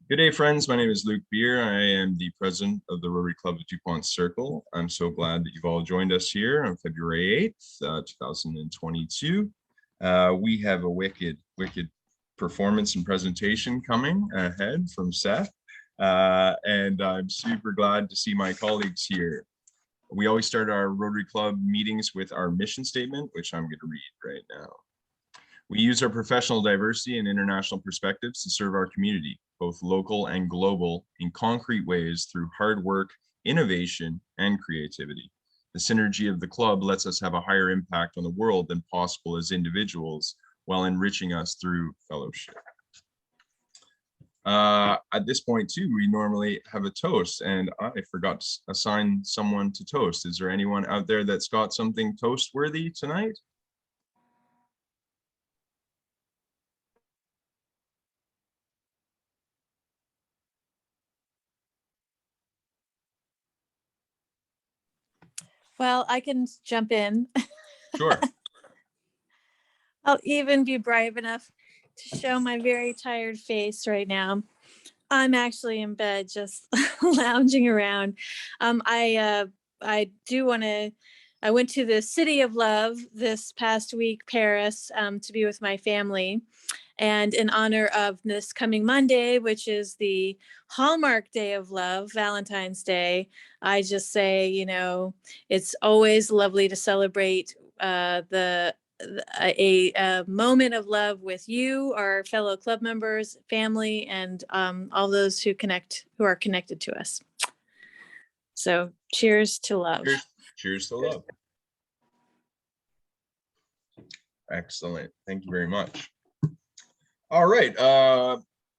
Good day, friends. My name is Luke Beer. I am the president of the Rotary Club of Dupont Circle. I'm so glad that you've all joined us here on February 8th, 2022. We have a wicked performance and presentation coming ahead from Seth, and I'm super glad to see my colleagues here. We always start our Rotary Club meetings with our mission statement, which I'm going to read right now. We use our professional diversity and international perspectives to serve our community, both local and global, in concrete ways through hard work, innovation, and creativity. The synergy of the club lets us have a higher impact on the world than possible as individuals, while enriching us through fellowship. At this point too, we normally have a toast, and I forgot to assign someone to toast. Is there anyone out there that's got something toast worthy tonight? Well, I can jump in. Sure. I'll even be brave enough to show my very tired face right now. I'm actually in bed, just lounging around. I do want to. I went to the City of Love this past week, Paris, to be with my family. And in honor of this coming Monday, which is the Hallmark Day of Love, Valentine's Day, I just say, you know, it's always lovely to celebrate a moment of love with you, our fellow club members, family, and all those who are connected to us. So cheers to love. Cheers to love. Excellent. Thank you very much. All right.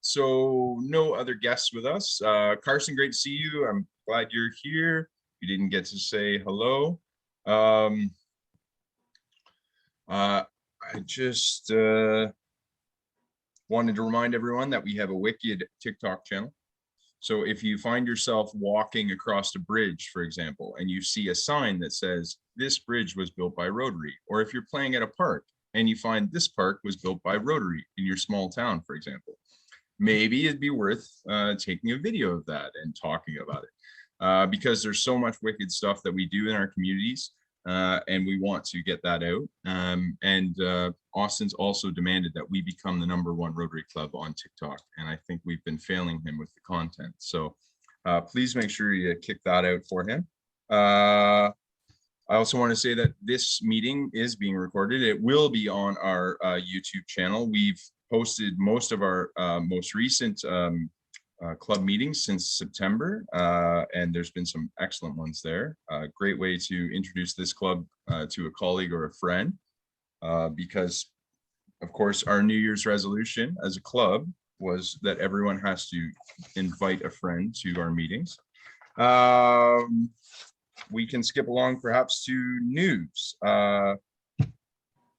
So no other guests with us. Carson, great to see you. I'm glad you're here. You didn't get to say hello. I just wanted to remind everyone that we have a wicked TikTok channel. So if you find yourself walking across a bridge, for example, and you see a sign that says, this bridge was built by Rotary, or if you're playing at a park and you find this park was built by Rotary in your small town, for example, maybe it'd be worth taking a video of that and talking about it, because there's so much wicked stuff that we do in our communities, and we want to get that out. Austin's also demanded that we become the #1 Rotary Club on TikTok, and I think we've been failing him with the content. So please make sure you kick that out for him. I also want to say that this meeting is being recorded. It will be on our YouTube channel. We've posted most of our most recent club meetings since September, and there's been some excellent ones there. Great way to introduce this club to a colleague or a friend, because of course our New Year's resolution as a club was that everyone has to invite a friend to our meetings. We can skip along perhaps to news,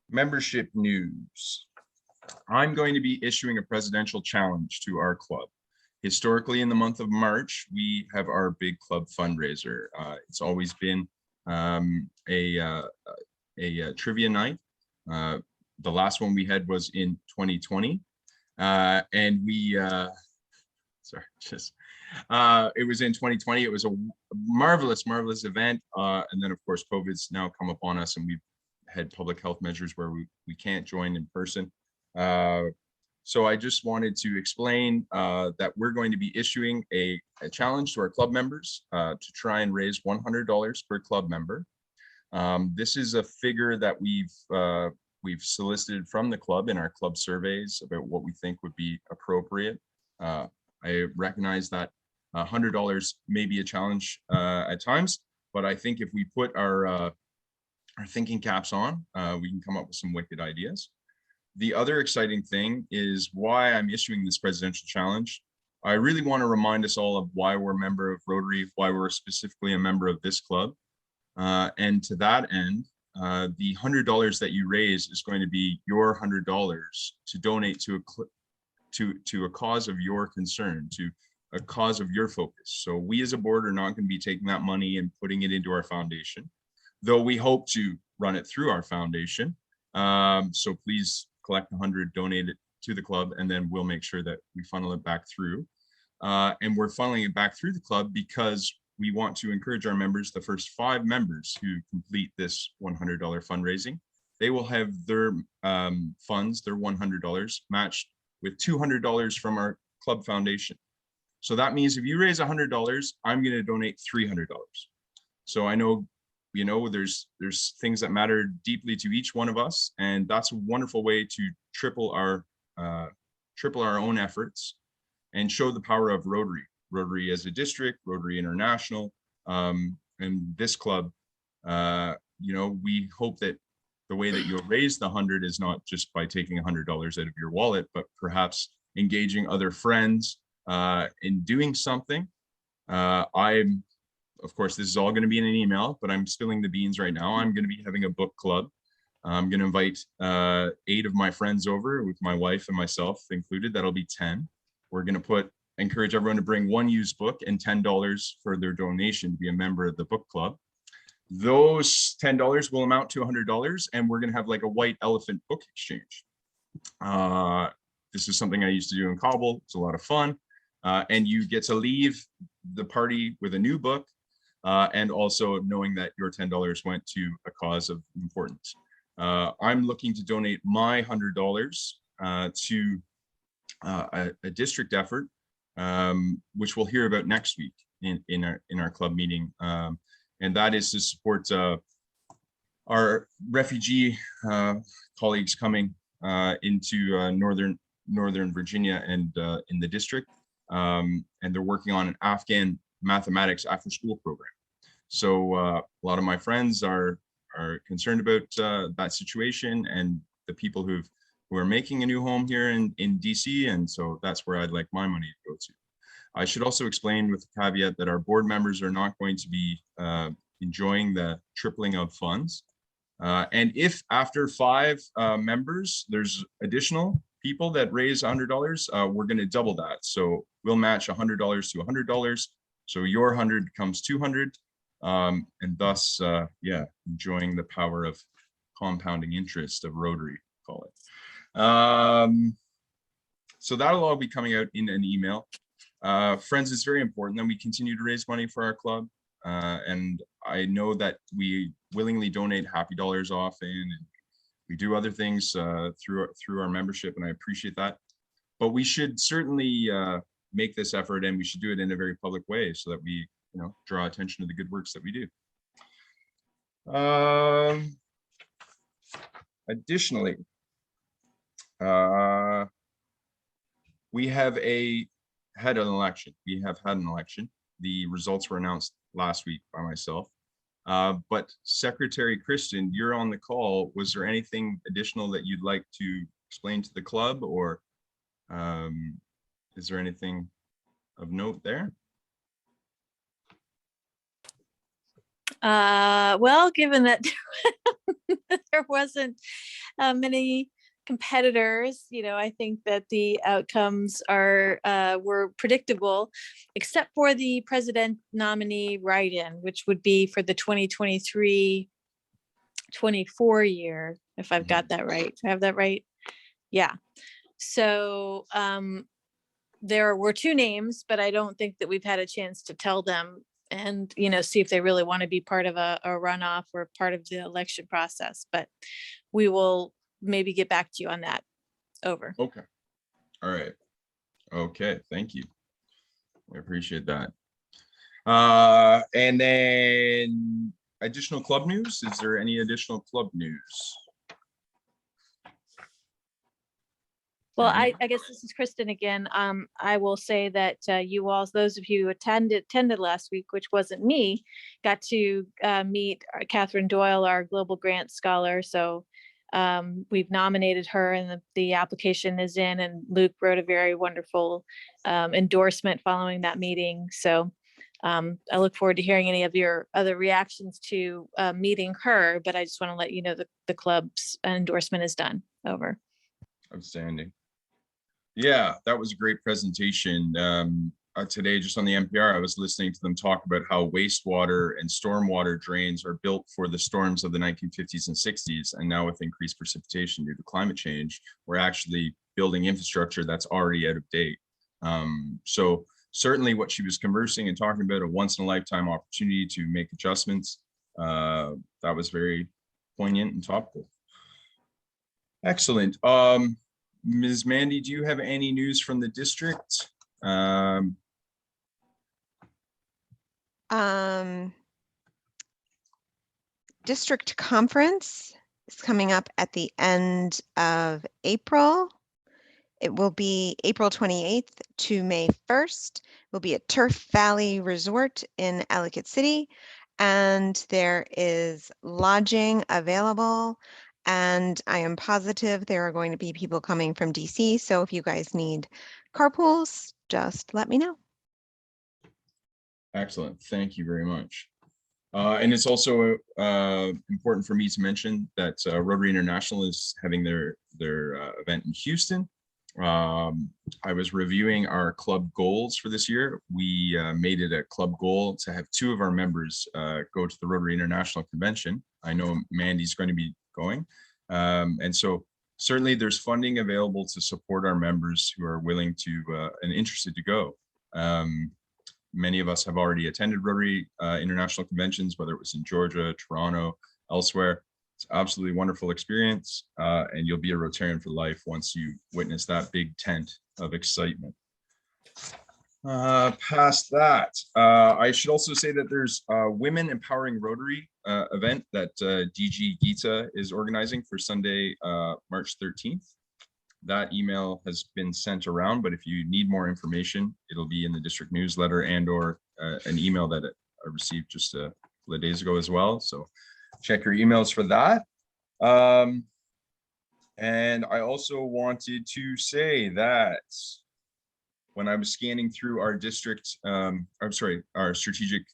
membership news. I'm going to be issuing a presidential challenge to our club. Historically, in the month of March, we have our big club fundraiser. It's always been a trivia night. The last one we had was in 2020, and we it was in 2020. It was a marvelous event, and then of course COVID's now come upon us, and we've had public health measures where we can't join in person. So I just wanted to explain that we're going to be issuing a challenge to our club members to try and raise $100 per club member. This is a figure that we've solicited from the club in our club surveys about what we think would be appropriate. I recognize that $100 may be a challenge at times, but I think if we put our thinking caps on, we can come up with some wicked ideas. The other exciting thing is why I'm issuing this presidential challenge. I really want to remind us all of why we're a member of Rotary, why we're specifically a member of this club. And to that end, the $100 that you raise is going to be your $100 to donate to a cause of your concern, to a cause of your focus. So we as a board are not going to be taking that money and putting it into our foundation, though we hope to run it through our foundation. So please collect 100, donate it to the club, and then we'll make sure that we funnel it back through. And we're funneling it back through the club because we want to encourage our members, the first 5 members who complete this $100 fundraising, they will have their funds, their $100 matched with $200 from our club foundation. So that means if you raise $100, I'm going to donate $300. So I know, you know, there's things that matter deeply to each one of us, and that's a wonderful way to triple our own efforts and show the power of Rotary as a district, Rotary International, and this club. You know, we hope that the way that you'll raise the 100 is not just by taking $100 out of your wallet, but perhaps engaging other friends in doing something. Of course, this is all going to be in an email, but I'm spilling the beans right now. I'm going to be having a book club. I'm going to invite 8 of my friends over, with my wife and myself included. That'll be 10. We're going to encourage everyone to bring 1 used book and $10 for their donation to be a member of the book club. Those $10 will amount to $100, and we're going to have like a white elephant book exchange. This is something I used to do in Kabul. It's a lot of fun. And you get to leave the party with a new book, and also knowing that your $10 went to a cause of importance. I'm looking to donate my $100 to a district effort, which we'll hear about next week in our club meeting. And that is to support our refugee colleagues coming into Northern Virginia and in the district. And they're working on an Afghan mathematics after school program. So a lot of my friends are concerned about that situation and the people who are making a new home here in DC. And so that's where I'd like my money to go to. I should also explain with the caveat that our board members are not going to be enjoying the tripling of funds. And if after 5 members, there's additional people that raise $100, we're going to double that. So we'll match $100 to $100. So your 100 becomes 200. And thus, yeah, enjoying the power of compounding interest of Rotary, call it. So that'll all be coming out in an email. Friends, it's very important that we continue to raise money for our club. And I know that we willingly donate happy dollars often, and we do other things through our membership, and I appreciate that. But we should certainly make this effort, and we should do it in a very public way so that we, you know, draw attention to the good works that we do. Additionally, we have had an election. We have had an election. The results were announced last week by myself. But Secretary Kristen, you're on the call. Was there anything additional that you'd like to explain to the club, or is there anything of note there? Well, given that there wasn't many competitors, you know, I think that the outcomes were predictable, except for the president nominee write-in, which would be for the 2023-24 year, if I've got that right. Do I have that right? Yeah. So there were 2 names, but I don't think that we've had a chance to tell them and, you know, see if they really want to be part of a runoff or part of the election process. But we will maybe get back to you on that. Over. Okay. All right. Okay. Thank you. I appreciate that. And then additional club news. Is there any additional club news? Well, I guess this is Kristen again. I will say that you all, those of you who attended last week, which wasn't me, got to meet Catherine Doyle, our Global Grant Scholar. So we've nominated her, and the application is in, and Luke wrote a very wonderful endorsement following that meeting. So I look forward to hearing any of your other reactions to meeting her, but I just want to let you know that the club's endorsement is done. Over. Outstanding. Yeah, that was a great presentation. Today, just on the NPR, I was listening to them talk about how wastewater and stormwater drains are built for the storms of the 1950s and 60s. And now with increased precipitation due to climate change, we're actually building infrastructure that's already out of date. So certainly what she was conversing and talking about, a once in a lifetime opportunity to make adjustments. That was very poignant and topical. Excellent. Ms. Mandy, do you have any news from the district? District conference is coming up at the end of April. It will be April 28th to May 1st. It will be at Turf Valley Resort in Ellicott City, and there is lodging available. And I am positive there are going to be people coming from DC. So if you guys need carpools, just let me know. Excellent. Thank you very much. And it's also important for me to mention that Rotary International is having their event in Houston. I was reviewing our club goals for this year. We made it a club goal to have 2 of our members go to the Rotary International Convention. I know Mandy's going to be going. And so certainly there's funding available to support our members who are willing to and interested to go. Many of us have already attended Rotary International Conventions, whether it was in Georgia, Toronto, elsewhere. It's absolutely wonderful experience, and you'll be a Rotarian for life once you witness that big tent of excitement. Past that, I should also say that there's a Women Empowering Rotary event that DG Gita is organizing for Sunday, March 13th. That email has been sent around, but if you need more information, it'll be in the district newsletter and/or an email that I received just a couple of days ago as well. So check your emails for that. And I also wanted to say that when I was scanning through our district, our strategic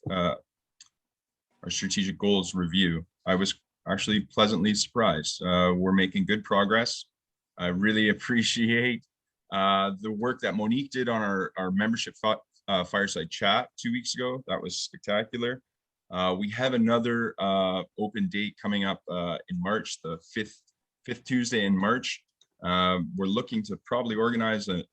goals review, I was actually pleasantly surprised. We're making good progress. I really appreciate the work that Monique did on our membership fireside chat 2 weeks ago. That was spectacular. We have another open date coming up in March, the fifth Tuesday in March. We're looking to probably organize an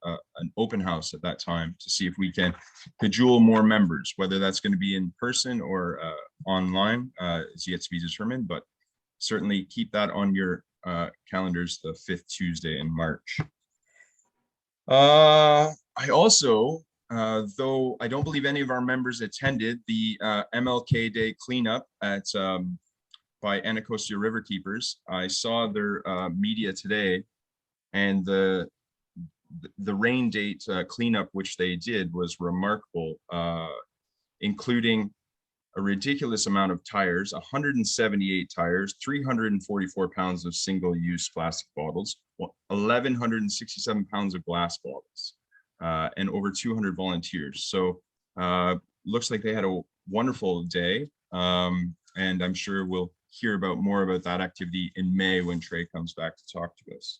open house at that time to see if we can cajole more members, whether that's going to be in person or online is yet to be determined, but certainly keep that on your calendars, the 5th Tuesday in March. I also, though I don't believe any of our members attended the MLK Day Cleanup at by Anacostia River Keepers. I saw their media today, and the rain date cleanup which they did was remarkable, including a ridiculous amount of tires, 178 tires, 344 pounds of single-use plastic bottles, 1,167 pounds of glass bottles, and over 200 volunteers. So looks like they had a wonderful day, and I'm sure we'll hear more about that activity in May when Trey comes back to talk to us.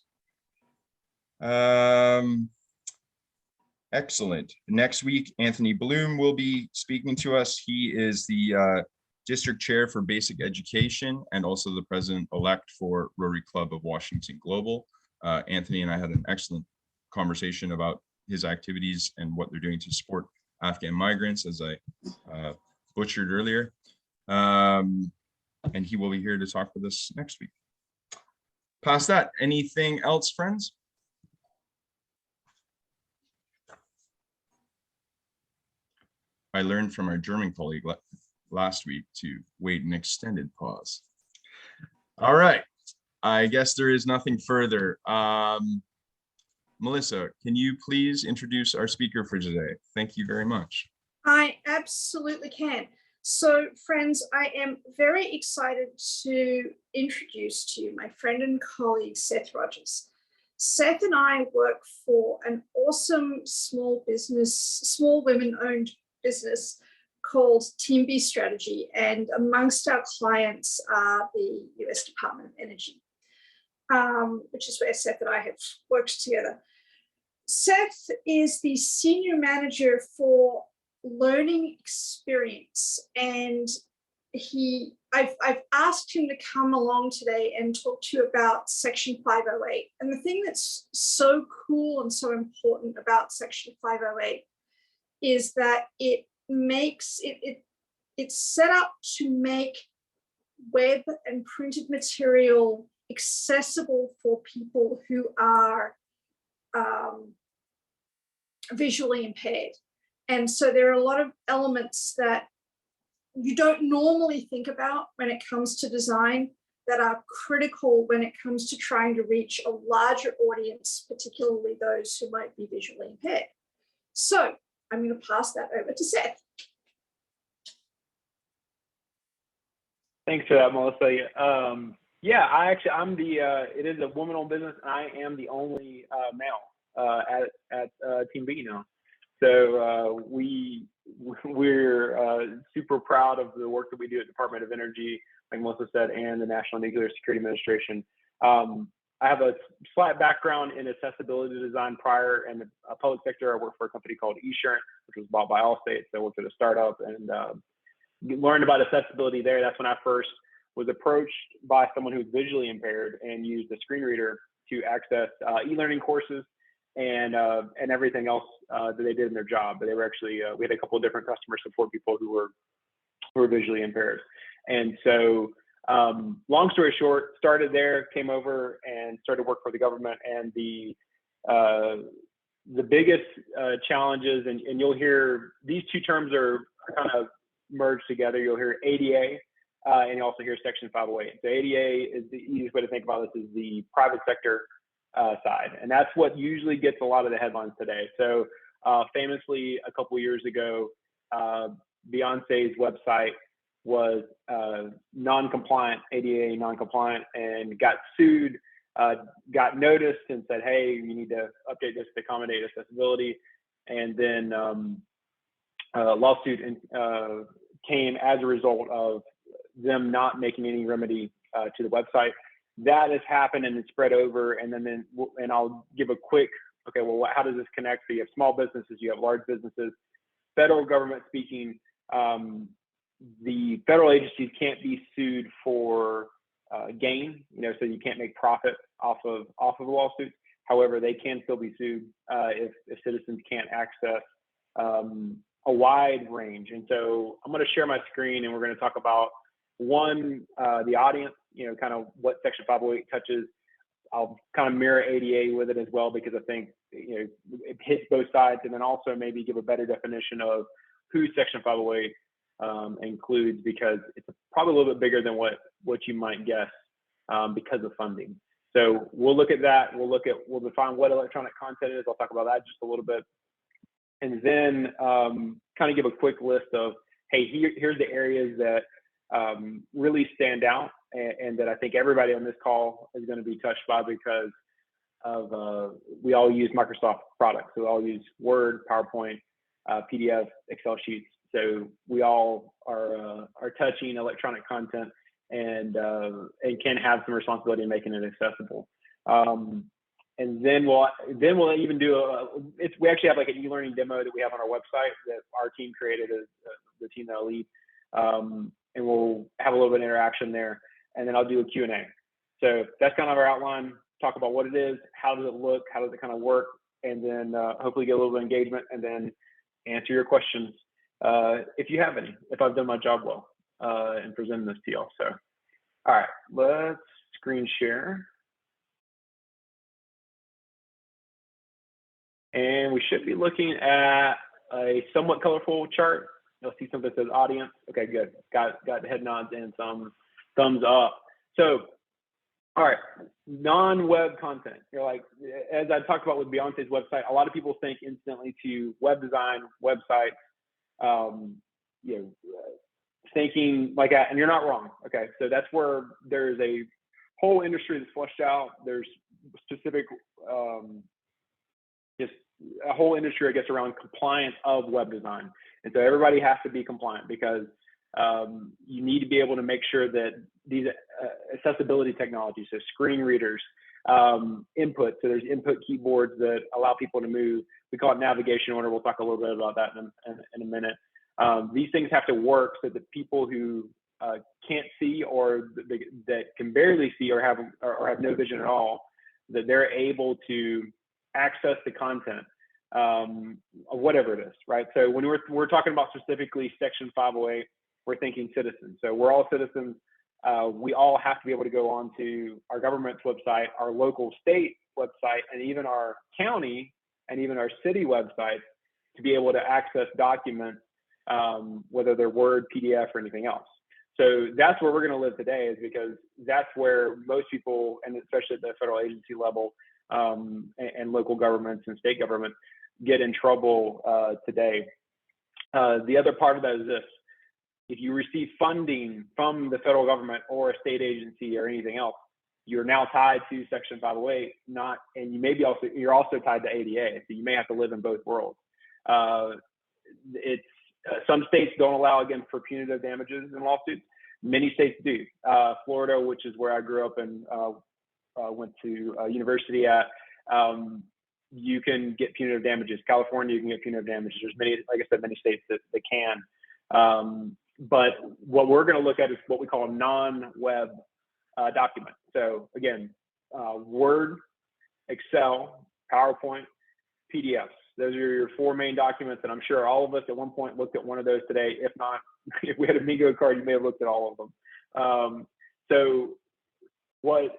Excellent. Next week, Anthony Bloom will be speaking to us. He is the district chair for basic education and also the president-elect for Rotary Club of Washington Global. Anthony and I had an excellent conversation about his activities and what they're doing to support Afghan migrants, as I butchered earlier. And he will be here to talk with us next week. Past that, anything else, friends? I learned from our German colleague last week to wait an extended pause. All right, I guess there is nothing further. Melissa, can you please introduce our speaker for today? Thank you very much. I absolutely can. So friends, I am very excited to introduce to you my friend and colleague, Seth Rogers. Seth and I work for an awesome small women-owned business called Team B Strategy, and amongst our clients are the US Department of Energy, which is where Seth and I have worked together. Seth is the senior manager for learning experience, and I've asked him to come along today and talk to you about Section 508. And the thing that's so cool and so important about Section 508 is that it makes it's set up to make web and printed material accessible for people who are visually impaired. And so there are a lot of elements that you don't normally think about when it comes to design that are critical when it comes to trying to reach a larger audience, particularly those who might be visually impaired. So I'm going to pass that over to Seth. Thanks for that, Melissa. Yeah, I'm the, it is a woman-owned business. I am the only male at Team B now. So we're super proud of the work that we do at Department of Energy, like Melissa said, and the National Nuclear Security Administration. I have a slight background in accessibility design prior in the public sector. I worked for a company called Esurance, which was bought by Allstate. So I worked at a startup and learned about accessibility there. That's when I first was approached by someone who's visually impaired and used a screen reader to access e-learning courses and everything else that they did in their job. But they were actually, we had a couple of different customer support people who were visually impaired. And so long story short, started there, came over and started work for the government. And the biggest challenges, and you'll hear these two terms are kind of merged together. You'll hear ADA and you also hear Section 508. So ADA is the easiest way to think about this, is the private sector side. And that's what usually gets a lot of the headlines today. So famously, a couple of years ago, Beyonce's website was non-compliant, ADA non-compliant, and got sued, got noticed and said, hey, you need to update this to accommodate accessibility. And then a lawsuit came as a result of them not making any remedy to the website. That has happened and it's spread over. And then I'll give a quick, okay, well, how does this connect? So you have small businesses, you have large businesses. Federal government speaking, the federal agencies can't be sued for gain, so you can't make profit off of a lawsuit. However, they can still be sued if citizens can't access a wide range. And so I'm going to share my screen and we're going to talk about the audience, kind of what Section 508 touches. I'll kind of mirror ADA with it as well, because I think it hits both sides, and then also maybe give a better definition of who Section 508 includes, because it's probably a little bit bigger than what you might guess because of funding. So we'll look at that. We'll define what electronic content is. I'll talk about that just a little bit. And then kind of give a quick list of, hey, here's the areas that really stand out and that I think everybody on this call is going to be touched by, because of we all use Microsoft products. So we all use Word, PowerPoint, PDF, Excel sheets. So we all are touching electronic content and can have some responsibility in making it accessible. And then we'll even do we actually have like an e-learning demo that we have on our website that our team created, as the team that I lead, and we'll have a little bit of interaction there. And then I'll do a Q&A. So that's kind of our outline. Talk about what it is, how does it look, how does it kind of work, and then hopefully get a little bit of engagement, and then answer your questions if you have any, if I've done my job well in presenting this to y'all. So, all right, let's screen share. And we should be looking at a somewhat colorful chart. You'll see something that says audience. Okay, good. Got head nods and some thumbs up. So, all right, non-web content. You're like, as I talked about with Beyonce's website, a lot of people think instantly to web design, websites, thinking like that, and you're not wrong. Okay, so that's where there's a whole industry that's fleshed out. There's specific, just a whole industry, I guess, around compliance of web design. And so everybody has to be compliant, because you need to be able to make sure that these accessibility technologies, so screen readers, input, so there's input keyboards that allow people to move. We call it navigation order. We'll talk a little bit about that in a minute. These things have to work so that people who can't see, or that can barely see, or have no vision at all, that they're able to access the content whatever it is, right? So when we're talking about specifically Section 508, we're thinking citizens. So we're all citizens. We all have to be able to go onto our government's website, our local state website, and even our county and even our city websites to be able to access documents, whether they're Word, PDF, or anything else. So that's where we're going to live today, is because that's where most people, and especially at the federal agency level, and local governments and state governments, get in trouble today. The other part of that is this: if you receive funding from the federal government or a state agency or anything else, you're now tied to Section 508, and you're also tied to ADA. So you may have to live in both worlds. Some states don't allow, again, for punitive damages in lawsuits. Many states do. Florida, which is where I grew up and went to university at, you can get punitive damages. California, you can get punitive damages. There's many, like I said, many states that can. But what we're going to look at is what we call a non-web document. So again, Word, Excel, PowerPoint, PDFs. Those are your four main documents, and I'm sure all of us at one point looked at one of those today. If not, if we had a bingo card, you may have looked at all of them. So what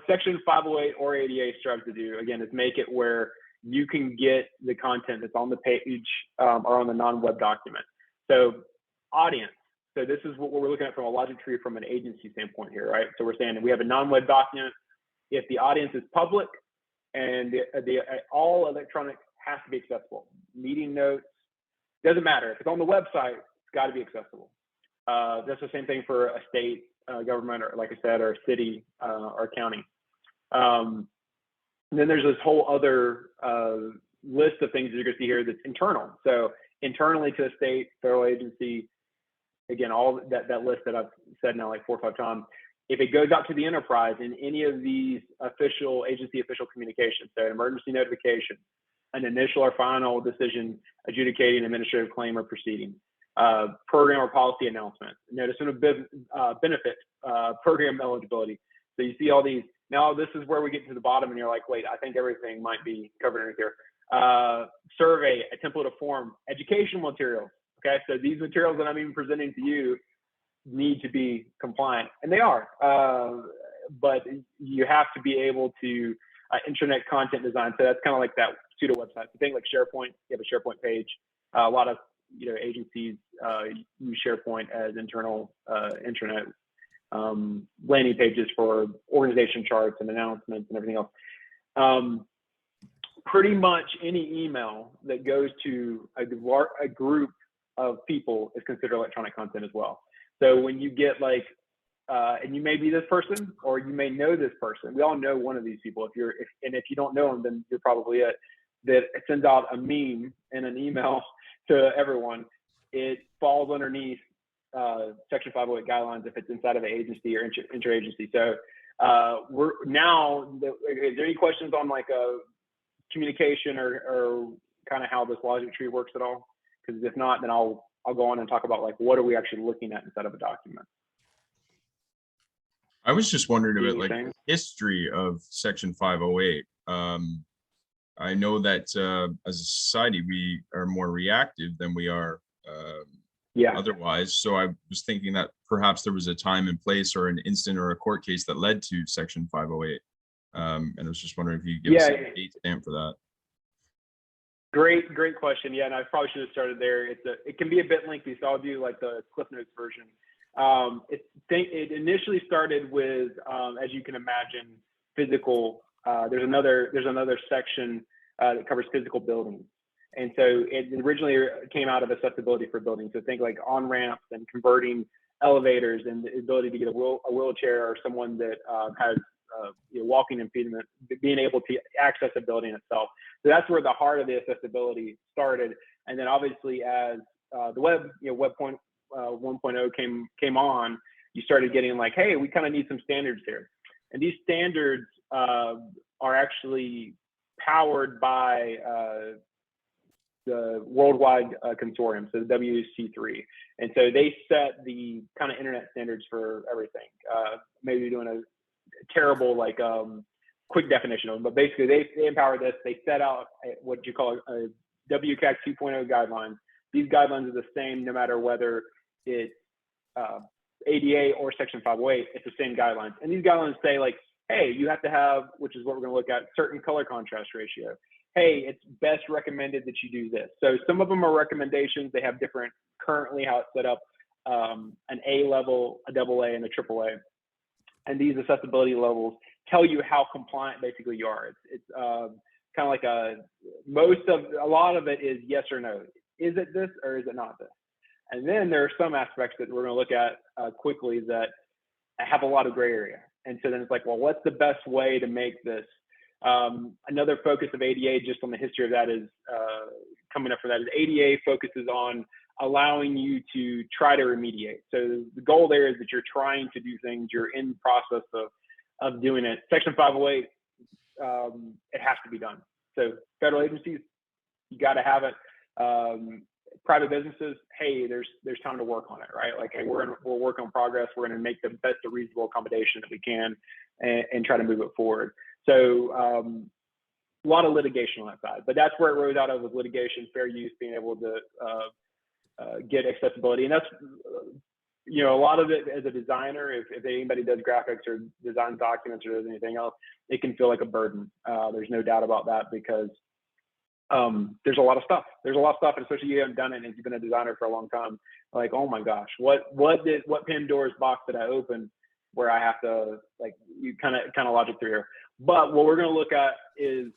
Section 508 or ADA strives to do, again, is make it where you can get the content that's on the page or on the non-web document. So audience. So this is what we're looking at from a logic tree from an agency standpoint here, right? So we're saying we have a non-web document. If the audience is public and all electronic has to be accessible. Meeting notes, doesn't matter. If it's on the website, it's got to be accessible. That's the same thing for a state government, or like I said, or a city or county. And then there's this whole other list of things that you're going to see here that's internal. So internally to a state, federal agency, again, all that list that I've said now like 4 or 5 times. If it goes out to the enterprise in any of these agency official communications, so an emergency notification, an initial or final decision adjudicating administrative claim or proceeding, program or policy announcement, notice of benefit, program eligibility. So you see all these. Now this is where we get to the bottom and you're like, wait, I think everything might be covered in here. Survey, a template of form, educational materials. Okay, so these materials that I'm even presenting to you need to be compliant, and they are. But you have to be able to internet content design. So that's kind of like that pseudo website. So think like SharePoint. You have a SharePoint page. A lot of agencies use SharePoint as internal internet landing pages for organization charts and announcements and everything else. Pretty much any email that goes to a group of people is considered electronic content as well. So when you get like, and you may be this person or you may know this person. We all know one of these people. If you don't know them, then you're probably it. That sends out a meme in an email to everyone. It falls underneath Section 508 guidelines if it's inside of an agency or interagency. So we're now. Is there any questions on like a communication or kind of how this logic tree works at all? Because if not, then I'll go on and talk about like what are we actually looking at inside of a document. I was just wondering about like the history of Section 508. I know that as a society, we are more reactive than we are otherwise. So I was thinking that perhaps there was a time and place or an incident or a court case that led to Section 508. And I was just wondering if you could give us a date stamp for that. Great question. Yeah, and I probably should have started there. It can be a bit lengthy, so I'll do like the Cliff Notes version. It initially started with, as you can imagine, physical. There's another section that covers physical buildings, and so it originally came out of accessibility for buildings. So think like on ramps and converting elevators and the ability to get a wheelchair or someone that has walking impediment, being able to access a building itself. So that's where the heart of the accessibility started. And then obviously as the web, Web 1.0 came on, you started getting like, hey, we kind of need some standards here. And these standards are actually powered by the worldwide consortium, so the WC3. And so they set the kind of internet standards for everything. Maybe doing a terrible like quick definition of them, but basically they empower this. They set out what you call a WCAG 2.0 guidelines. These guidelines are the same no matter whether it's ADA or Section 508, it's the same guidelines. And these guidelines say like, hey, you have to have, which is what we're gonna look at, certain color contrast ratio. Hey, it's best recommended that you do this. So some of them are recommendations. They have different, currently how it's set up, an A level, a AA, and a AAA. And these accessibility levels tell you how compliant basically you are. It's kind of like a lot of it is yes or no. Is it this or is it not this? And then there are some aspects that we're going to look at quickly that have a lot of gray area. And so then it's like, well, what's the best way to make this? Another focus of ADA, just on the history of that, is coming up for that, is ADA focuses on allowing you to try to remediate. So the goal there is that you're trying to do things, you're in the process of doing it. Section 508, it has to be done. So federal agencies, you got to have it. Private businesses, hey, there's time to work on it, right? Like, hey, we'll work on progress. We're going to make the best reasonable accommodation that we can and try to move it forward. So a lot of litigation on that side, but that's where it rose out of, was litigation, fair use, being able to get accessibility. And that's, you know, a lot of it as a designer, if anybody does graphics or designs documents or does anything else, it can feel like a burden. There's no doubt about that, because there's a lot of stuff. There's a lot of stuff, and especially you haven't done it and you've been a designer for a long time. Like, oh my gosh, what Pandora's box did I open where I have to, like, you kind of logic through here. But what we're going to look at is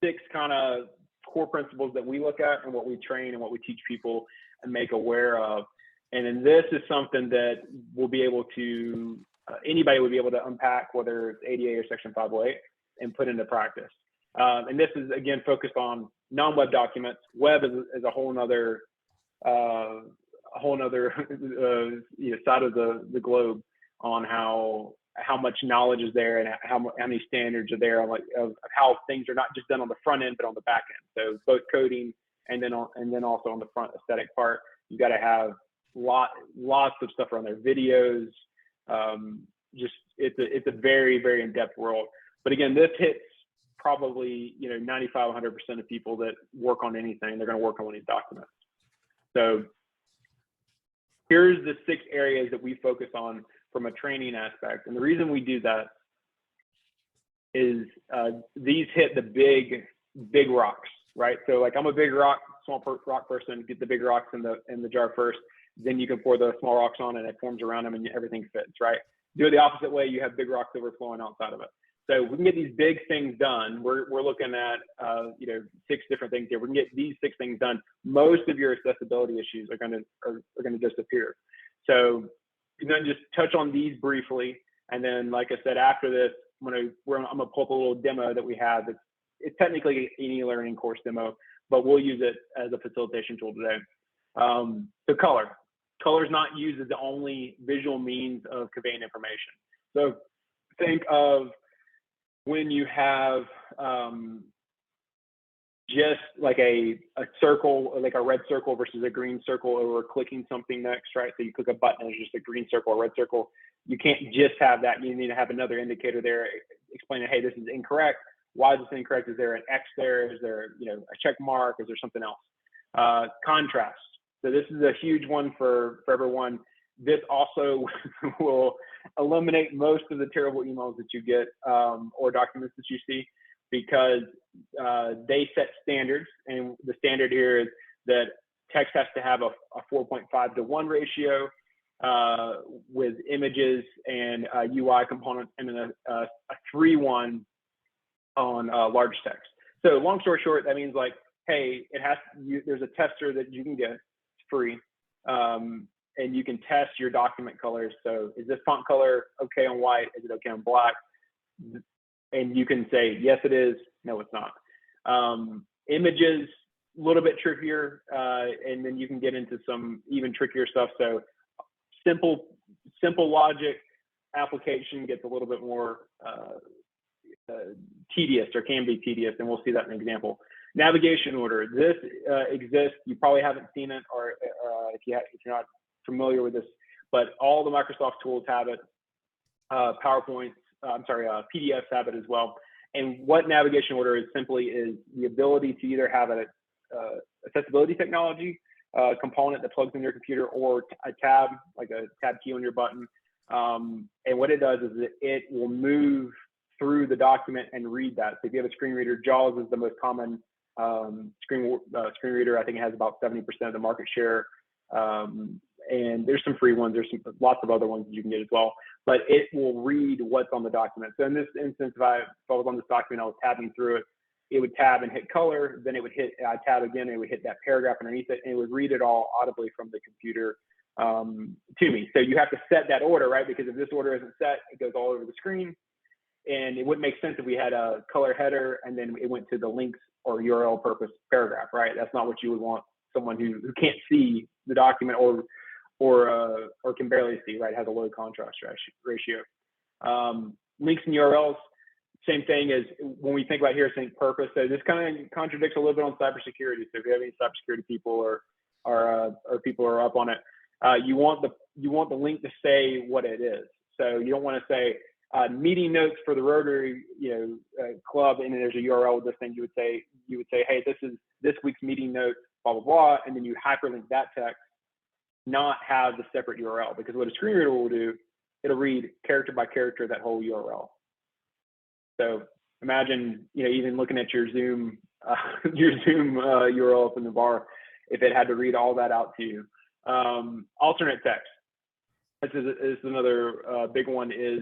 6 kind of core principles that we look at and what we train and what we teach people and make aware of. And then this is something that we'll be able to, anybody would be able to unpack, whether it's ADA or Section 508, and put into practice. And this is, again, focused on non-web documents. Web is a whole nother you know, side of the globe on how much knowledge is there and how many standards are there, like of how things are not just done on the front end, but on the back end. So both coding and then also on the front aesthetic part, you got to have lots of stuff around there, videos. Just it's a very, very in-depth world. But again, this hits probably, you know, 95-100% of people that work on anything. They're going to work on one of these documents. So here's the 6 areas that we focus on from a training aspect. And the reason we do that is these hit the big rocks, right? So like, I'm a big rock person, get the big rocks in the jar first, then you can pour the small rocks on and it forms around them and everything fits, right? Do it the opposite way, you have big rocks overflowing outside of it. So we can get these big things done. We're looking at, you know, 6 different things here. We can get these 6 things done. Most of your accessibility issues are going to disappear. So I'm going to just touch on these briefly. And then, like I said, after this, I'm going to pull up a little demo that we have. It's technically an e-learning course demo, but we'll use it as a facilitation tool today. So color is not used as the only visual means of conveying information. So think of when you have just like a circle, like a red circle versus a green circle, or we're clicking something next, right? So you click a button and it's just a green circle or red circle. You can't just have that. You need to have another indicator there explaining, hey, this is incorrect. Why is this incorrect? Is there an X there? Is there, you know, a check mark? Is there something else? Contrast. So this is a huge one for everyone. This also will eliminate most of the terrible emails that you get or documents that you see, because they set standards, and the standard here is that text has to have a 4.5-to-1 ratio with images and UI components, and then a 3:1 on large text. So long story short, that means like, hey, there's a tester that you can get, it's free. And you can test your document colors. So is this font color okay on white? Is it okay on black? And you can say, yes, it is. No, it's not. Images, a little bit trickier. And then you can get into some even trickier stuff. So simple logic application gets a little bit more tedious, or can be tedious. And we'll see that in an example. Navigation order. This exists. You probably haven't seen it, or if you're not familiar with this, but all the Microsoft tools have it. PowerPoint, PDFs have it as well. And what navigation order is simply is the ability to either have a accessibility technology component that plugs in your computer, or a tab, like a tab key on your button. And what it does is it will move through the document and read that. So if you have a screen reader, JAWS is the most common screen reader. I think it has about 70% of the market share. And there's some free ones. There's lots of other ones that you can get as well. But it will read what's on the document. So in this instance, if I was on this document, I was tabbing through it, it would tab and hit color, then it would hit tab again, it would hit that paragraph underneath it, and it would read it all audibly from the computer to me. So you have to set that order, right? Because if this order isn't set, it goes all over the screen. And it wouldn't make sense if we had a color header and then it went to the links or URL purpose paragraph, right? That's not what you would want someone who can't see the document or can barely see, right? It has a low contrast ratio. Links and URLs, same thing as when we think about here saying purpose. So this kind of contradicts a little bit on cybersecurity. So if you have any cybersecurity people or people who are up on it, you want the link to say what it is. So you don't want to say meeting notes for the Rotary club, and then there's a URL with this thing. You would say, hey, this is this week's meeting notes, blah blah blah, and then you hyperlink that text, not have the separate URL, because what a screen reader will do, it'll read character by character that whole URL. So imagine, even looking at your Zoom URL up in the bar, if it had to read all that out to you. Alternate text. This is another big one, is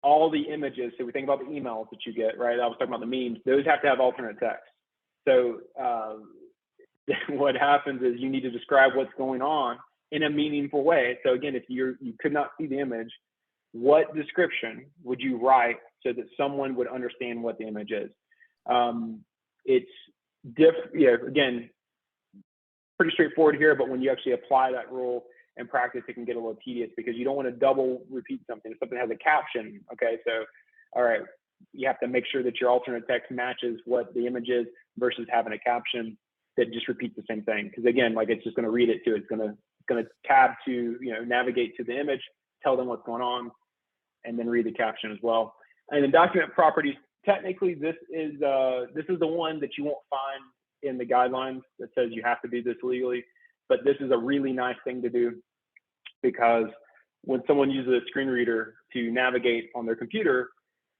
all the images. So we think about the emails that you get, right? I was talking about the memes. Those have to have alternate text. So what happens is you need to describe what's going on in a meaningful way. So again, if you could not see the image, what description would you write so that someone would understand what the image is? It's again, pretty straightforward here, but when you actually apply that rule in practice, it can get a little tedious, because you don't want to double repeat something. If something has a caption, okay, so all right, you have to make sure that your alternate text matches what the image is versus having a caption that just repeats the same thing. Because again, like, it's just going to read it too. It's going to tab to navigate to the image, tell them what's going on, and then read the caption as well. And then document properties. Technically, this is the one that you won't find in the guidelines that says you have to do this legally. But this is a really nice thing to do, because when someone uses a screen reader to navigate on their computer,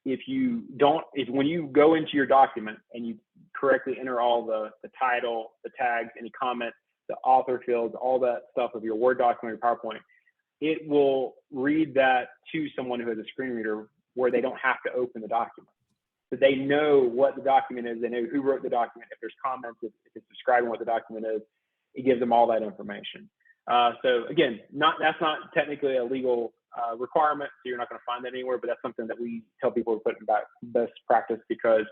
when you go into your document and you correctly enter all the title, the tags, any comments, the author fields, all that stuff of your Word document or PowerPoint, it will read that to someone who has a screen reader, where they don't have to open the document. So they know what the document is, they know who wrote the document. If there's comments, if it's describing what the document is, it gives them all that information. So again, that's not technically a legal requirement, so you're not going to find that anywhere, but that's something that we tell people to put in best practice, because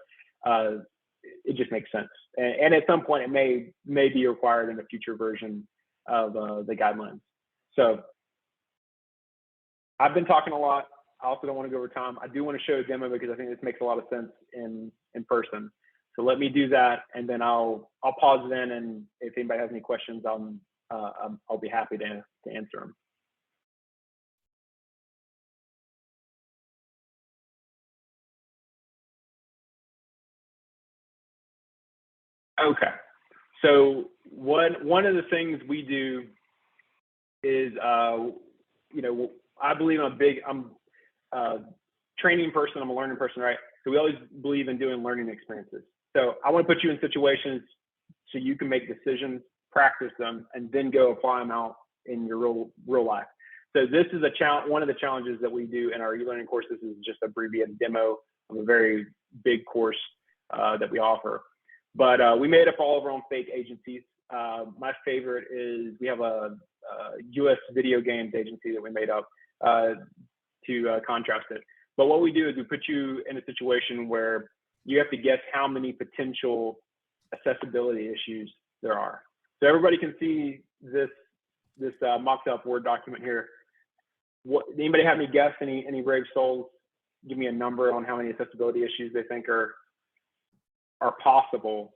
it just makes sense. And at some point, it may be required in a future version of the guidelines. So I've been talking a lot. I also don't want to go over time. I do want to show a demo, because I think this makes a lot of sense in person. So let me do that, and then I'll pause then, and if anybody has any questions, I'll be happy to answer them. Okay. So one of the things we do is, I believe I'm a training person, I'm a learning person, right? So we always believe in doing learning experiences. So I want to put you in situations so you can make decisions, practice them, and then go apply them out in your real life. So this is one of the challenges that we do in our e-learning courses, is just abbreviated demo of a very big course that we offer. But we made up all of our own fake agencies. My favorite is, we have a US video games agency that we made up to contrast it. But what we do is we put you in a situation where you have to guess how many potential accessibility issues there are. So everybody can see this mocked up Word document here. Anybody have any guess? Any brave souls? Give me a number on how many accessibility issues they think are possible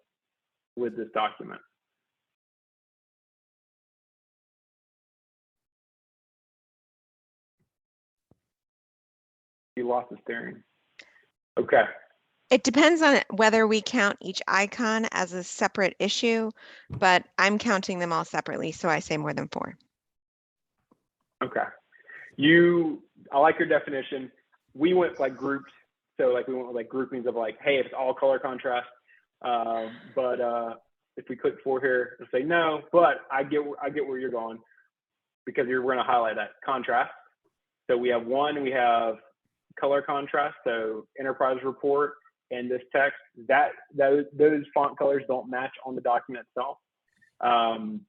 with this document. You lost the steering. Okay. It depends on whether we count each icon as a separate issue, but I'm counting them all separately, so I say more than 4. Okay. I like your definition. We went like groups. So like we went with like groupings of like, hey, if it's all color contrast. But if we click 4 here, it'll say no, but I get where you're going, because we're going to highlight that contrast. So we have we have color contrast. So enterprise report and this text, those font colors don't match on the document itself. And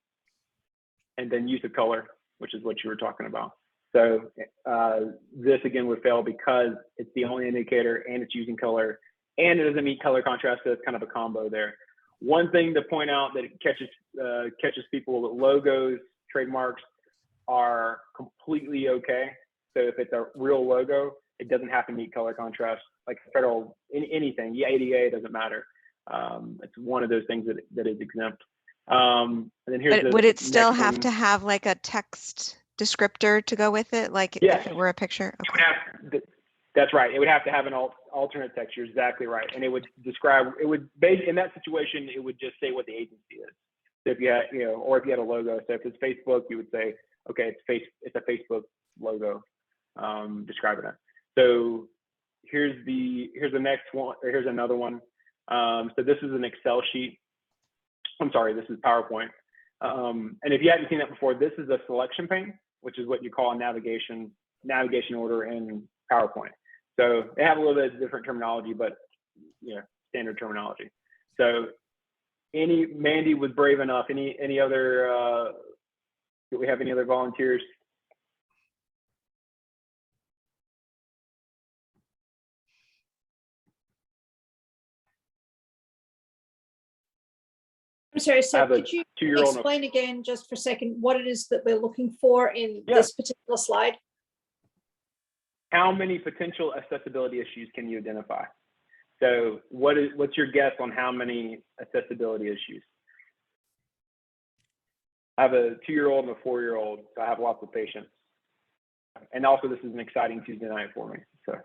then use of color, which is what you were talking about. So this again would fail because it's the only indicator and it's using color and it doesn't meet color contrast. So it's kind of a combo there. One thing to point out that catches people with logos, trademarks are completely okay. So if it's a real logo, it doesn't have to meet color contrast, like federal, anything, the ADA, doesn't matter. It's one of those things that is exempt. And then here's But would it still have to have like a text descriptor to go with it? Like if it were a picture? Okay. That's right. It would have to have an alternate text. You're exactly right. And it would describe, in that situation, it would just say what the agency is. So if you had, or if you had a logo, so if it's Facebook, you would say, okay, it's a Facebook logo describing it. So here's the next one, or here's another one. So this is an Excel sheet. I'm sorry, this is PowerPoint. And if you hadn't seen that before, this is a selection pane, which is what you call a navigation order in PowerPoint. So they have a little bit of different terminology, but standard terminology. So Mandy was brave enough. Any other? Do we have any other volunteers? I'm sorry, Seth, could you 2-year-old explain again just for a second what it is that we're looking for in this particular slide? How many potential accessibility issues can you identify? So what's your guess on how many accessibility issues? I have a 2-year-old and a 4-year-old, so I have lots of patience. And also this is an exciting Tuesday night for me, so.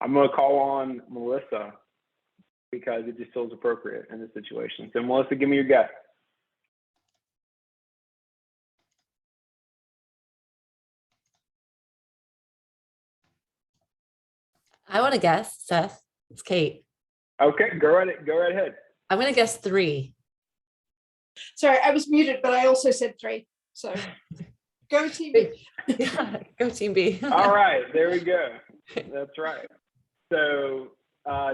I'm going to call on Melissa because it just feels appropriate in this situation. So Melissa, give me your guess. I want to guess, Seth. It's Kate. Okay, go right ahead. I'm going to guess 3. Sorry, I was muted, but I also said 3. So go team B. Go team B. All right, there we go. That's right. So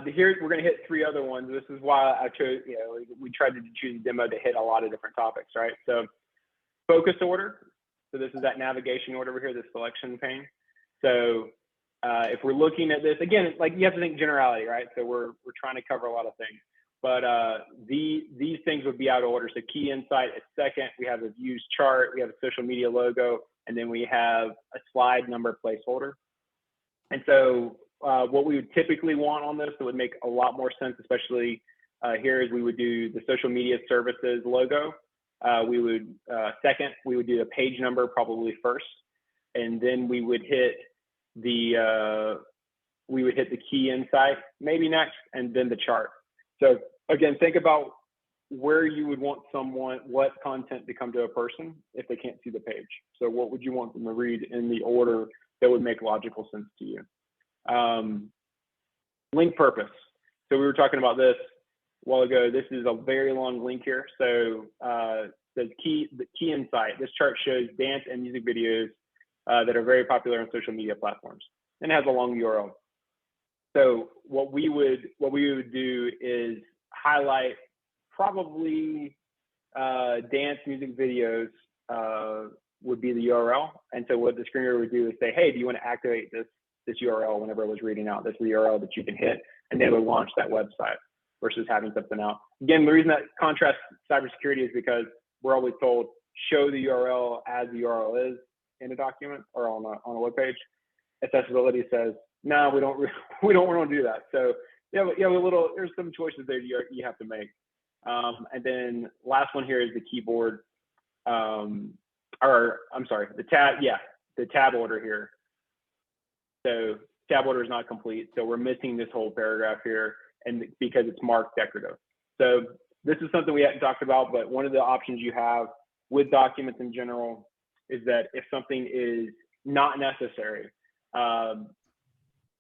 here we're going to hit 3 other ones. This is why I chose, we tried to choose a demo to hit a lot of different topics, right? So focus order. So this is that navigation order over here, the selection pane. So if we're looking at this, again, like you have to think generality, right? So we're trying to cover a lot of things, but these things would be out of order. So key insight is second. We have a views chart, we have a social media logo, and then we have a slide number placeholder. And so what we would typically want on this that would make a lot more sense, especially here, is we would do the social media services logo. We would second, we would do the page number probably first, and then we would hit the key insight maybe next, and then the chart. So again, think about where you would want what content to come to a person if they can't see the page. So what would you want them to read in the order that would make logical sense to you? Link purpose. So we were talking about this a while ago. This is a very long link here. So the key insight, this chart shows dance and music videos that are very popular on social media platforms, and it has a long URL. So what we would do is highlight probably dance music videos would be the URL. And so what the screen reader would do is say, hey, do you want to activate this URL whenever it was reading out? This is the URL that you can hit, and then it would launch that website versus having something out. Again, the reason that contrasts cybersecurity is because we're always told, show the URL as the URL is in a document or on a web page. Accessibility says, no, we don't we don't want to do that. So you have a little, there's some choices there you have to make. And then last one here is the keyboard, or I'm sorry, the tab order here. So tab order is not complete. So we're missing this whole paragraph here, and because it's marked decorative. So this is something we haven't talked about, but one of the options you have with documents in general is that if something is not necessary,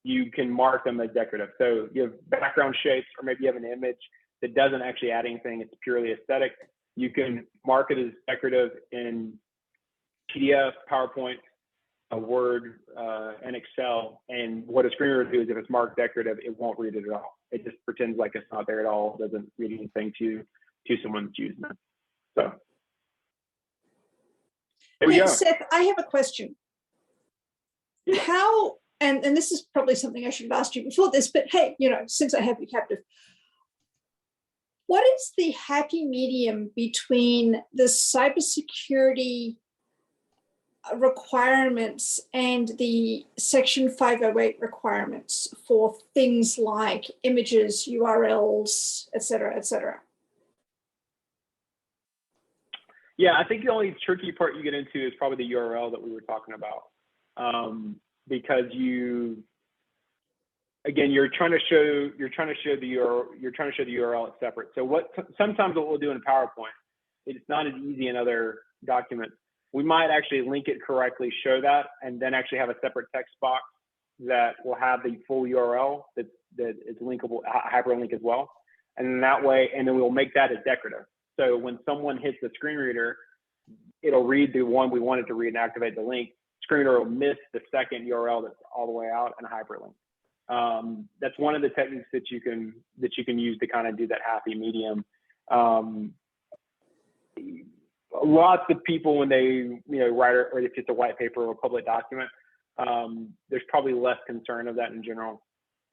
you can mark them as decorative. So you have background shapes, or maybe you have an image that doesn't actually add anything, it's purely aesthetic. You can mark it as decorative in PDF, PowerPoint, Word, and Excel. And what a screen reader will do is if it's marked decorative, it won't read it at all. It just pretends like it's not there at all, doesn't read anything to someone that's using it. So there we Hey, go. Seth, I have a question. How, and this is probably something I should have asked you before this, but hey, since I have you captive, what is the happy medium between the cybersecurity requirements and the Section 508 requirements for things like images, URLs, et cetera, et cetera? Yeah, I think the only tricky part you get into is probably the URL that we were talking about, because you're trying to show the URL it's separate. So sometimes what we'll do in PowerPoint, it's not as easy in other documents. We might actually link it correctly, show that, and then actually have a separate text box that will have the full URL that is linkable, hyperlink as well. And then that way, and then we'll make that as decorative. So when someone hits the screen reader, it'll read the one we want it to read and activate the link. Screen reader will miss the second URL that's all the way out and a hyperlink. That's one of the techniques that you can use to kind of do that happy medium. Lots of people, when they write, or if it's a white paper or a public document, there's probably less concern of that in general,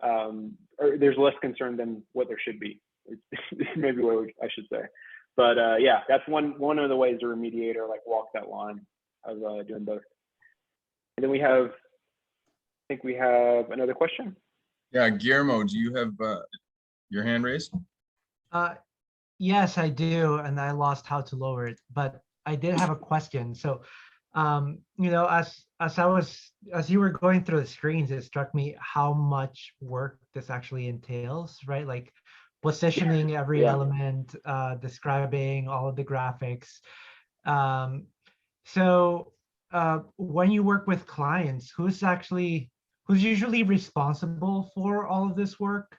or there's less concern than what there should be. It's maybe what I should say. But yeah, that's one of the ways to remediate or like walk that line of doing both. And then I think we have another question. Yeah, Guillermo, do you have your hand raised? Yes, I do, and I lost how to lower it, but I did have a question. So, as you were going through the screens, it struck me how much work this actually entails, right? Like positioning every element, describing all of the graphics. So when you work with clients, who's usually responsible for all of this work?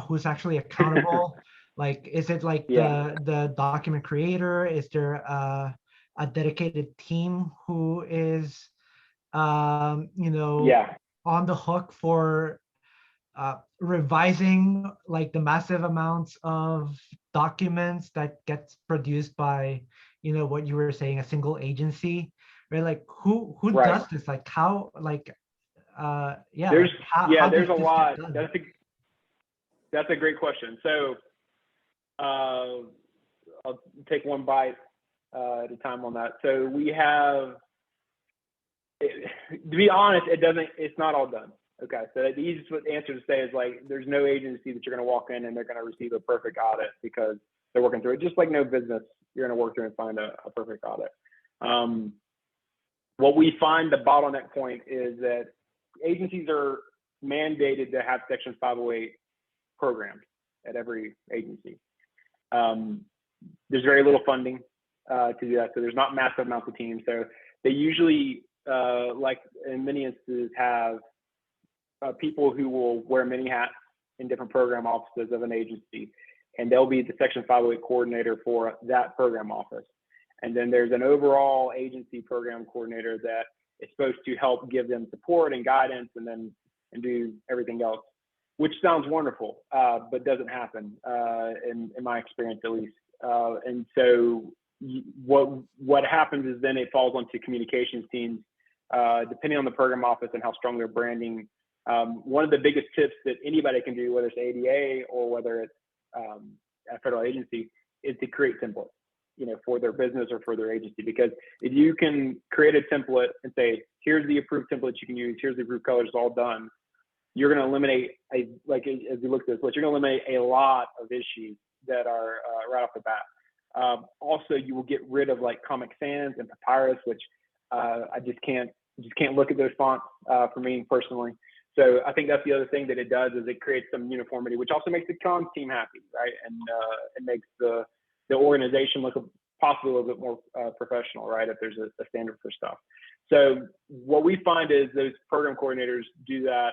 Who's actually accountable? Like, is it like the document creator? Is there a dedicated team who is, on the hook for revising like the massive amounts of documents that gets produced by, what you were saying, a single agency, right? Like who does this? Like how, like, there's a lot. That's a great question. So I'll take one bite at a time on that. So we have, to be honest, it's not all done. Okay, so the easiest answer to say is like, there's no agency that you're going to walk in and they're going to receive a perfect audit because they're working through it. Just like no business, you're going to work through and find a perfect audit. What we find the bottleneck point is that agencies are mandated to have Section 508 programmed at every agency. There's very little funding to do that, so there's not massive amounts of teams. So they usually, like in many instances, have people who will wear many hats in different program offices of an agency, and they'll be the Section 508 coordinator for that program office. And then there's an overall agency program coordinator that is supposed to help give them support and guidance and do everything else, which sounds wonderful, but doesn't happen in my experience at least. And so what happens is then it falls onto communications teams, depending on the program office and how strong their branding. One of the biggest tips that anybody can do, whether it's ADA or whether it's a federal agency, is to create templates, for their business or for their agency. Because if you can create a template and say, here's the approved template you can use, here's the approved colors, all done, you're going to eliminate as we look at this list, you're going to eliminate a lot of issues that are right off the bat. Also, you will get rid of like Comic Sans and Papyrus, which I just can't look at those fonts for me personally. So I think that's the other thing that it does, is it creates some uniformity, which also makes the comms team happy, right? And it makes the organization look possibly a little bit more professional, right? If there's a standard for stuff. So what we find is those program coordinators do that.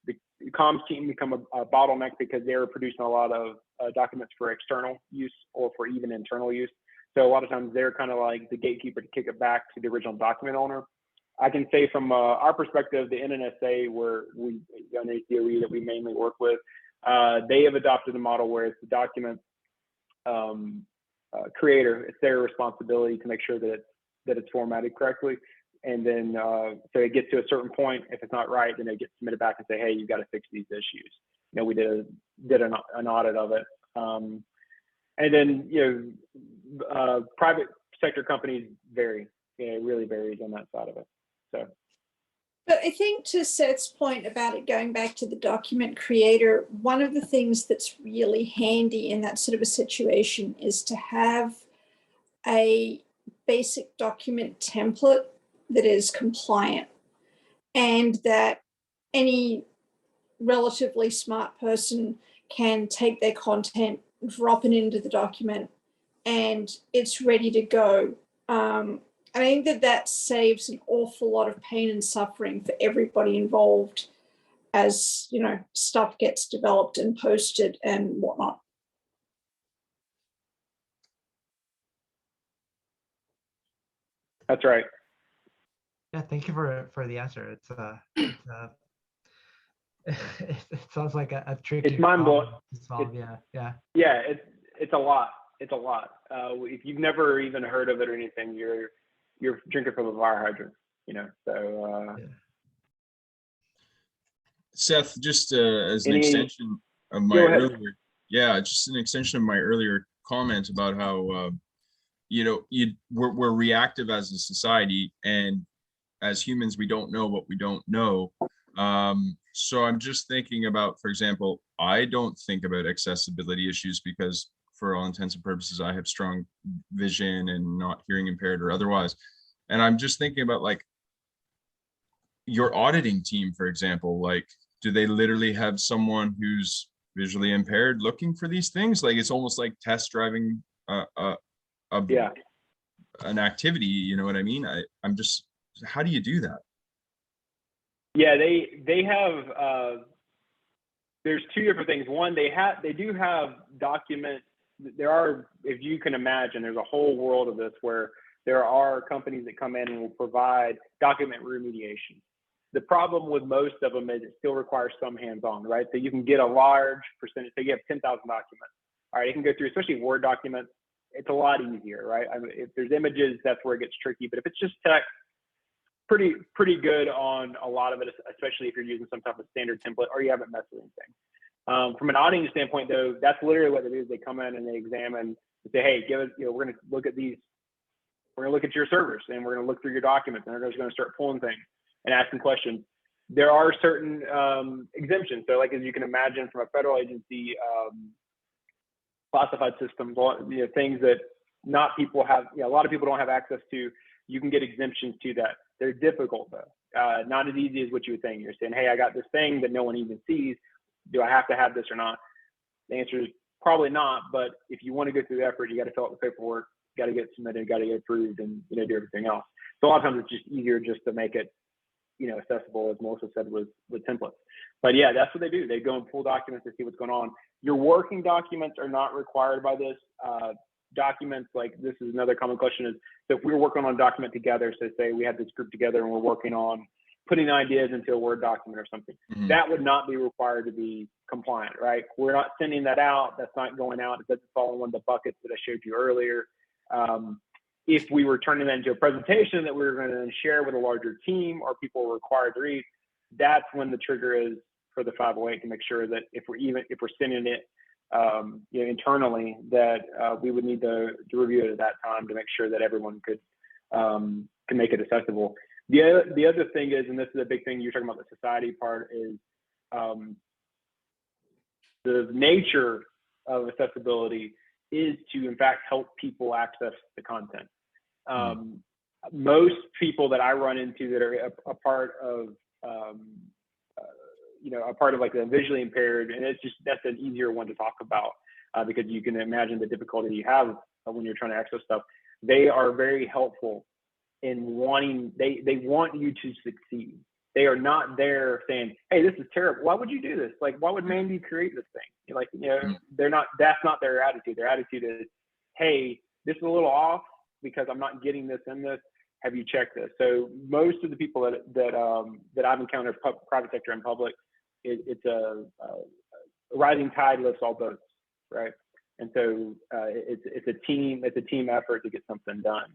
The comms team become a bottleneck because they're producing a lot of documents for external use or for even internal use. So a lot of times they're kind of like the gatekeeper to kick it back to the original document owner. I can say from our perspective, the NNSA, where we, on DOE that we mainly work with, they have adopted a model where it's the document creator, it's their responsibility to make sure that it's formatted correctly. And then, so it gets to a certain point, if it's not right, then they get submitted back and say, hey, you've got to fix these issues. You know, we did an audit of it. And then, you know, private sector companies vary. It really varies on that side of it. So. But I think to Seth's point about it going back to the document creator, one of the things that's really handy in that sort of a situation is to have a basic document template that is compliant, and that any relatively smart person can take their content, drop it into the document, and it's ready to go. I think that saves an awful lot of pain and suffering for everybody involved as, you know, stuff gets developed and posted and whatnot. That's right. Yeah, thank you for the answer. It sounds like a tricky It's mind-blowing to solve. Yeah. Yeah, it's a lot. It's a lot. If you've never even heard of it or anything, you're drinking from a fire hydrant, you know. So Seth, just as an extension of my earlier, just an extension of my earlier comment about how you know, we're reactive as a society, and as humans, we don't know what we don't know. So I'm just thinking about, for example, I don't think about accessibility issues because for all intents and purposes, I have strong vision and not hearing impaired or otherwise. And I'm just thinking about like your auditing team, for example, like, do they literally have someone who's visually impaired looking for these things? Like, it's almost like test driving an activity, you know what I mean? I'm just, how do you do that? Yeah, they have, there's two different things. One, they do have documents. There are, if you can imagine, there's a whole world of this where there are companies that come in and will provide document remediation. The problem with most of them is it still requires some hands-on, right? So you can get a large percentage, so you have 10,000 documents. All right, you can go through, especially Word documents, it's a lot easier, right? I mean, if there's images, that's where it gets tricky. But if it's just text, pretty good on a lot of it, especially if you're using some type of standard template or you haven't messed with anything. From an auditing standpoint, though, that's literally what it is. They come in and they examine and say, hey, give us, you know, we're going to look at these. We're going to look at your servers and we're going to look through your documents, and they're just going to start pulling things and asking questions. There are certain exemptions. So like, as you can imagine from a federal agency, classified systems, you know, things that not people have, you know, a lot of people don't have access to, you can get exemptions to that. They're difficult though. Not as easy as what you would think. You're saying, hey, I got this thing that no one even sees. Do I have to have this or not? The answer is probably not, but if you want to go through the effort, you got to fill out the paperwork, got to get submitted, got to get approved, and, you know, do everything else. So a lot of times it's just easier just to make it, you know, accessible, as Melissa said, with templates. But yeah, that's what they do. They go and pull documents to see what's going on. Your working documents are not required by this. Documents, like, this is another common question, is so if we were working on a document together, so say we had this group together and we're working on putting ideas into a Word document or something, that would not be required to be compliant, right? We're not sending that out. That's not going out. It doesn't fall in one of the buckets that I showed you earlier. If we were turning that into a presentation that we were going to share with a larger team or people were required to read, that's when the trigger is for the 508 to make sure that if we're sending it you know, internally, that we would need to review it at that time to make sure that everyone could can make it accessible. The other thing is, and this is a big thing you're talking about, the society part, is the nature of accessibility is to, in fact, help people access the content. Most people that I run into that are a part of, a part of like the visually impaired, and that's an easier one to talk about because you can imagine the difficulty you have when you're trying to access stuff. They are very helpful in wanting, they want you to succeed. They are not there saying, hey, this is terrible. Why would you do this? Like, why would Mandy create this thing? You're like, they're not, that's not their attitude. Their attitude is, hey, this is a little off because I'm not getting this in this. Have you checked this? So most of the people that I've encountered, private sector and public, it's a rising tide lifts all boats, right? And so it's a team effort to get something done.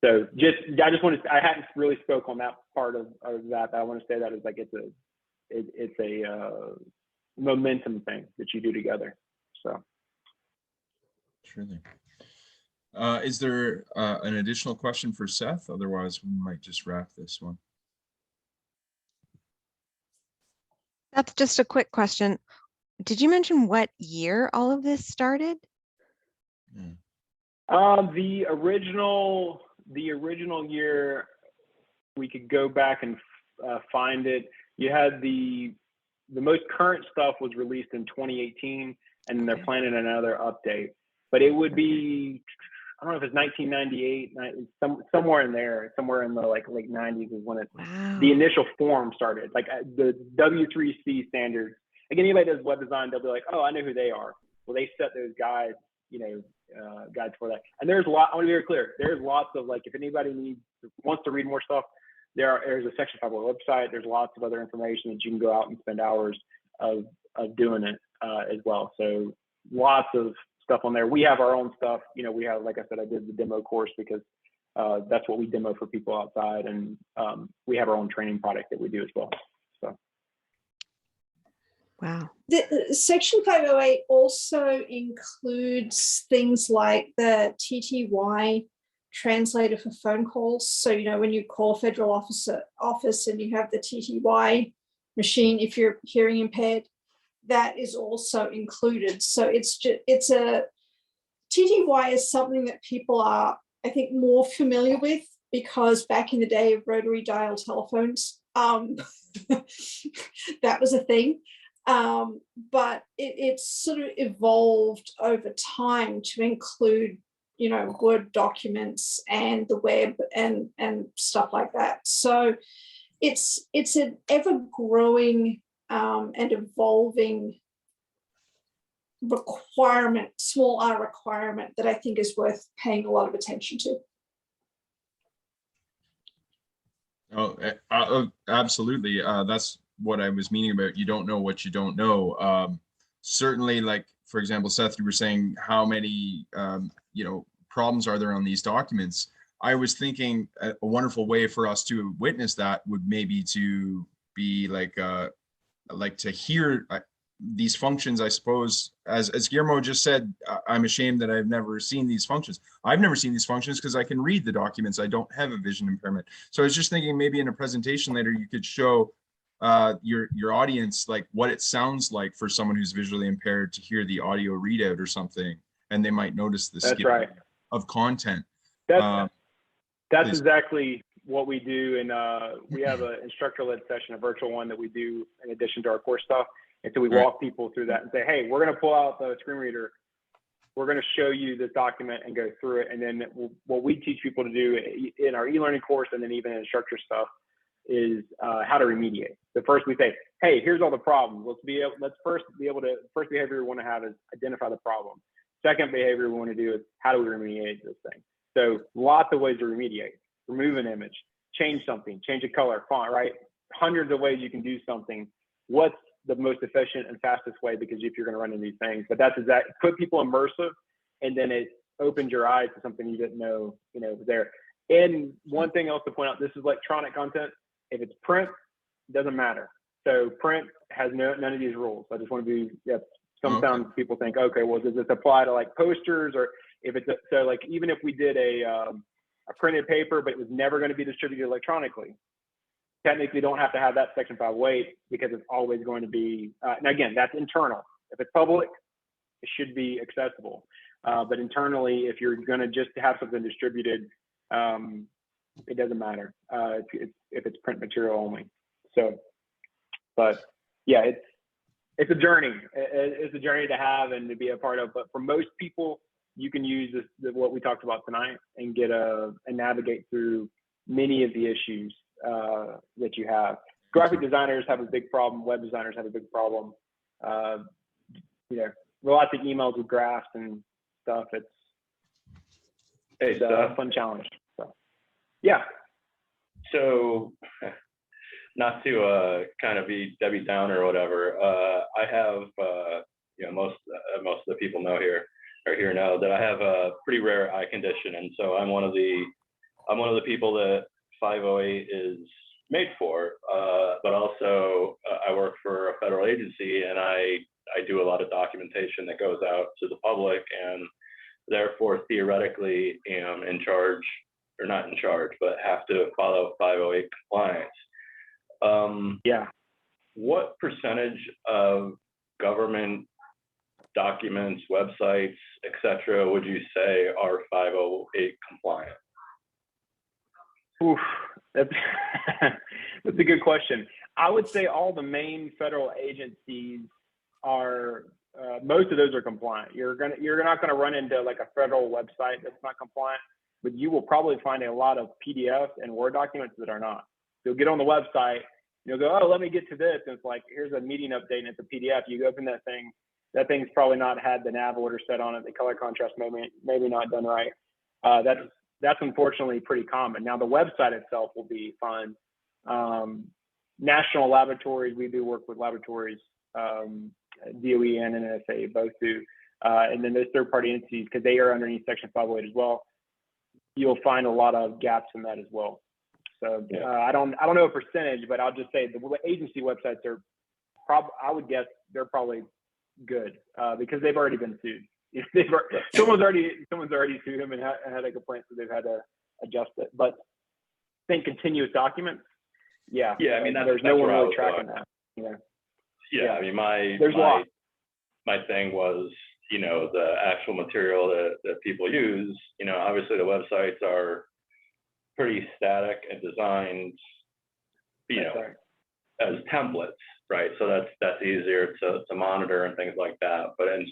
So I just want to, I hadn't really spoke on that part of that, but I want to say that is like, it's a momentum thing that you do together. So. Surely. Is there an additional question for Seth? Otherwise, we might just wrap this one. That's just a quick question. Did you mention what year all of this started? The original year, we could go back and find it. You had the most current stuff was released in 2018, and they're planning another update. But it would be, I don't know if it's 1998, somewhere in there, somewhere in the like late 90s is when the initial form started. Like the W3C standards. Like anybody that does web design, they'll be like, oh, I know who they are. Well, they set those guides, guides for that. And there's a lot, I want to be very clear, there's lots of like, if anybody wants to read more stuff, there's a Section 501 website. There's lots of other information that you can go out and spend hours of doing it as well. So lots of stuff on there. We have our own stuff. We have, like I said, I did the demo course because that's what we demo for people outside. And we have our own training product that we do as well. So. Wow. The Section 508 also includes things like the TTY Translator for phone calls. So, when you call a federal office and you have the TTY machine, if you're hearing impaired, that is also included. So TTY is something that people are, I think, more familiar with because back in the day of rotary dial telephones, that was a thing. But it's sort of evolved over time to include, Word documents and the web and stuff like that. So it's an ever-growing and evolving requirement, small R requirement that I think is worth paying a lot of attention to. Oh, absolutely. That's what I was meaning about. You don't know what you don't know. Certainly, like, for example, Seth, you were saying how many, problems are there on these documents? I was thinking a wonderful way for us to witness that would maybe to be like to hear these functions, I suppose, as Guillermo just said, I'm ashamed that I've never seen these functions. I've never seen these functions because I can read the documents. I don't have a vision impairment. So I was just thinking maybe in a presentation later, you could show your audience like what it sounds like for someone who's visually impaired to hear the audio readout or something, and they might notice the skipping of content. That's exactly what we do. And we have an instructor-led session, a virtual one that we do in addition to our course stuff. And so we walk people through that and say, hey, we're going to pull out the screen reader. We're going to show you this document and go through it. And then what we teach people to do in our e-learning course and then even in instructor stuff is how to remediate. So first we say, hey, here's all the problems. First behavior we want to have is identify the problem. Second behavior we want to do is how do we remediate this thing? So lots of ways to remediate. Remove an image, change something, change a color, font, right? Hundreds of ways you can do something. What's the most efficient and fastest way? Because if you're going to run into these things, but that's exactly, put people immersive, and then it opens your eyes to something you didn't know, was there. And one thing else to point out, this is electronic content. If it's print, it doesn't matter. So print has none of these rules. I just want to be, sometimes people think, okay, well, does this apply to like posters, or if it's, so like, even if we did a printed paper, but it was never going to be distributed electronically, technically don't have to have that section 508 because it's always going to be, and again, that's internal. If it's public, it should be accessible. But internally, if you're going to just have something distributed, it doesn't matter if it's print material only. So, but yeah, it's a journey. It's a journey to have and to be a part of. But for most people, you can use what we talked about tonight and get and navigate through many of the issues that you have. Graphic designers have a big problem. Web designers have a big problem. Lots of emails with graphs and stuff. It's a fun challenge. So, yeah. So, not to kind of be Debbie Downer or whatever, I have, most of the people here know that I have a pretty rare eye condition, and so I'm one of the people that 508 is made for. But also, I work for a federal agency, and I do a lot of documentation that goes out to the public, and therefore theoretically am in charge, or not in charge, but have to follow 508 compliance. What percentage of government documents, websites, etc., would you say are 508 compliant? Oof, that's a good question. I would say all the main federal agencies are, most of those are compliant. You're not gonna run into like a federal website that's not compliant, but you will probably find a lot of PDF and Word documents that are not. You'll get on the website, you'll go, oh, let me get to this, and it's like, here's a meeting update, and it's a PDF. You open that thing's probably not had the nav order set on it. The color contrast maybe not done right. That's unfortunately pretty common. Now the website itself will be fine. National laboratories, we do work with laboratories, DOE and NSA both do, and then those third-party entities, because they are underneath Section 508 as well. You'll find a lot of gaps in that as well. So I don't know a percentage, but I'll just say the agency websites are I would guess they're probably good because they've already been sued. Someone's already sued them and had a complaint, so they've had to adjust it. But I think continuous documents, yeah. I mean, there's no one really tracking that. I mean, my thing was, the actual material that people use. Obviously the websites are pretty static and designed, as templates, right? So that's easier to monitor and things like that. But as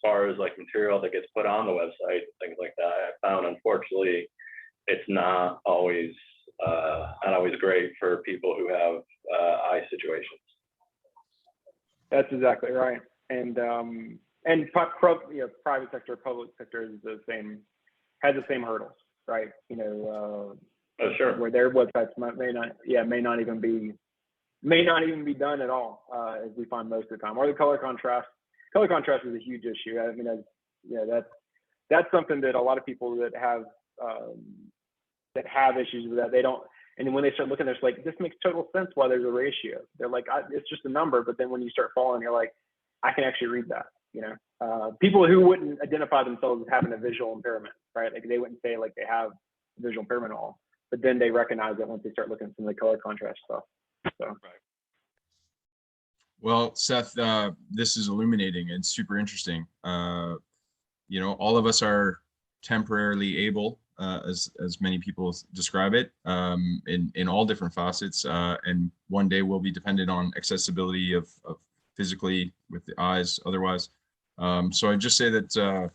far as like material that gets put on the website, things like that, I found unfortunately it's not always great for people who have eye situations. That's exactly right. And private sector, public sector is has the same hurdles, right? Sure. Where their websites may not even be done at all, as we find most of the time. Or the color contrast. Color contrast is a huge issue. I mean, that's something that a lot of people that have issues with that, they don't. And then when they start looking, they're like, this makes total sense why there's a ratio. They're like, it's just a number. But then when you start following, you're like, I can actually read that. People who wouldn't identify themselves as having a visual impairment, right? Like they wouldn't say like they have visual impairment at all, but then they recognize it once they start looking at some of the color contrast stuff. So. Well, Seth, this is illuminating and super interesting. All of us are temporarily able, as many people describe it, in all different facets, and one day we'll be dependent on accessibility of physically with the eyes otherwise. So I just say that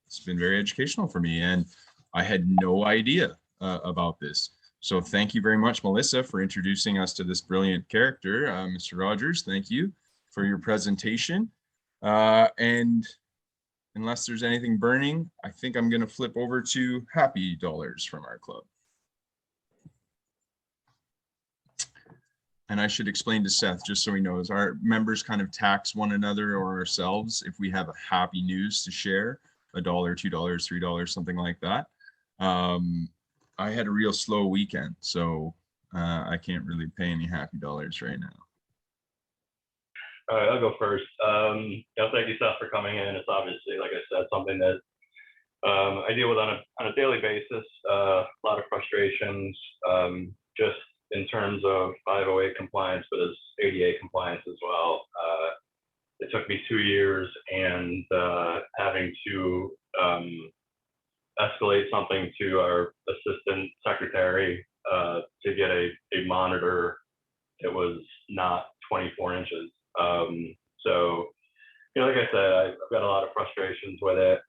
it's been very educational for me, and I had no idea about this. So thank you very much, Melissa, for introducing us to this brilliant character. Mr. Rogers, thank you for your presentation. And unless there's anything burning, I think I'm going to flip over to happy dollars from our club. And I should explain to Seth, just so he knows, our members kind of tax one another or ourselves if we have a happy news to share, $1, $2, $3, something like that. I had a real slow weekend, so I can't really pay any happy dollars right now. All right, I'll go first. Thank you, Seth, for coming in. It's obviously, like I said, something that I deal with on a daily basis. A lot of frustrations, just in terms of 508 compliance, but as ADA compliance as well. It took me 2 years and having to escalate something to our assistant secretary to get a monitor that was not 24 inches. So, like I said, I've got a lot of frustrations with it.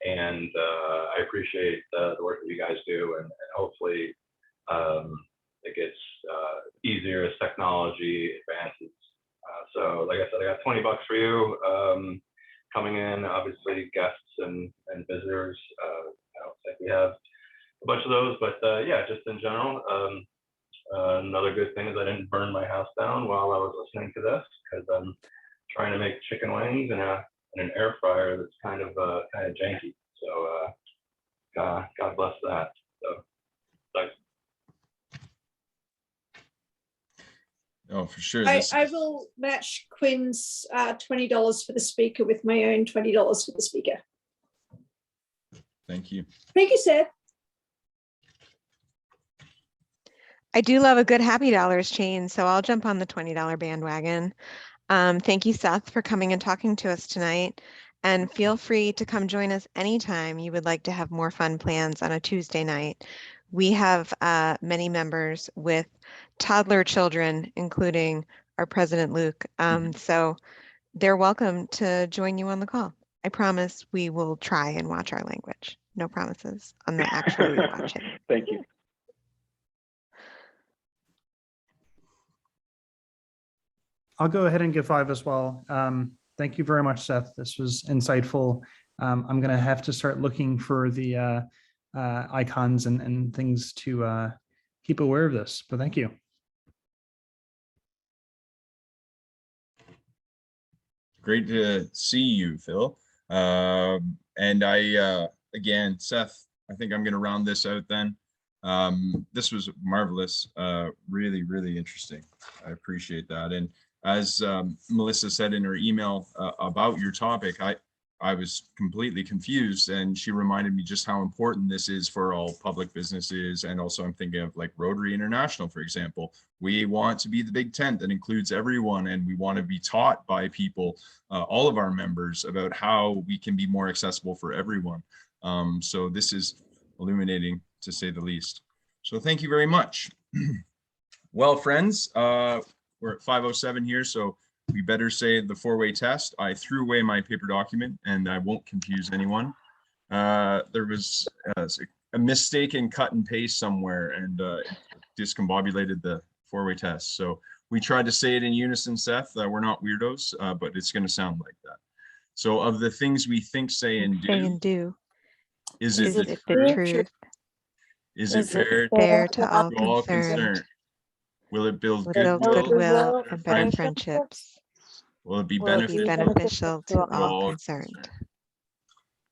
And I appreciate the work that you guys do, and hopefully it gets easier as technology advances. So like I said, I got $20 for you coming in, obviously guests and visitors. I don't think we have a bunch of those, but yeah, just in general. Another good thing is I didn't burn my house down while I was listening to this, because I'm trying to make chicken wings in an air fryer that's kind of janky. So God bless that. So thanks. Oh, for sure. I will match Quinn's $20 for the speaker with my own $20 for the speaker. Thank you. Thank you, Seth. I do love a good Happy Dollars chain, so I'll jump on the $20 bandwagon. Thank you, Seth, for coming and talking to us tonight. And feel free to come join us anytime you would like to have more fun plans on a Tuesday night. We have many members with toddler children, including our president, Luke. So they're welcome to join you on the call. I promise we will try and watch our language. No promises on the actually watching. Thank you. I'll go ahead and give 5 as well. Thank you very much, Seth. This was insightful. I'm going to have to start looking for the icons and things to keep aware of this, but thank you. Great to see you, Phil. And again, Seth, I think I'm going to round this out then. This was marvelous, really, really interesting. I appreciate that. And as Melissa said in her email about your topic, I was completely confused, and she reminded me just how important this is for all public businesses. And also I'm thinking of like Rotary International, for example. We want to be the big tent that includes everyone, and we want to be taught by people, all of our members, about how we can be more accessible for everyone. So this is illuminating, to say the least. So thank you very much. Well, friends, we're at 5:07 here, so we better say the 4-way test. I threw away my paper document, and I won't confuse anyone. There was a mistake in cut and paste somewhere, and discombobulated the 4-way test. So we tried to say it in unison, Seth. We're not weirdos, but it's going to sound like that. So of the things we think, say, and do, is it the truth? Is it fair to all concerned? Will it build goodwill and better friendships? Will it be beneficial to all concerned?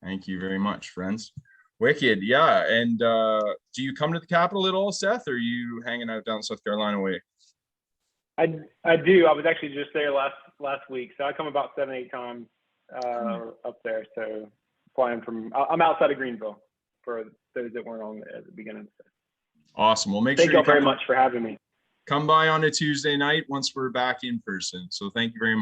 Thank you very much, friends. Wicked, yeah. And do you come to the Capitol at all, Seth, or are you hanging out down South Carolina way? I do. I was actually just there last week, so I come about 7-8 times up there. So flying from, I'm outside of Greenville for those that weren't on at the beginning. Awesome. Well, thank you very much for having me. Come by on a Tuesday night once we're back in person. So thank you very much.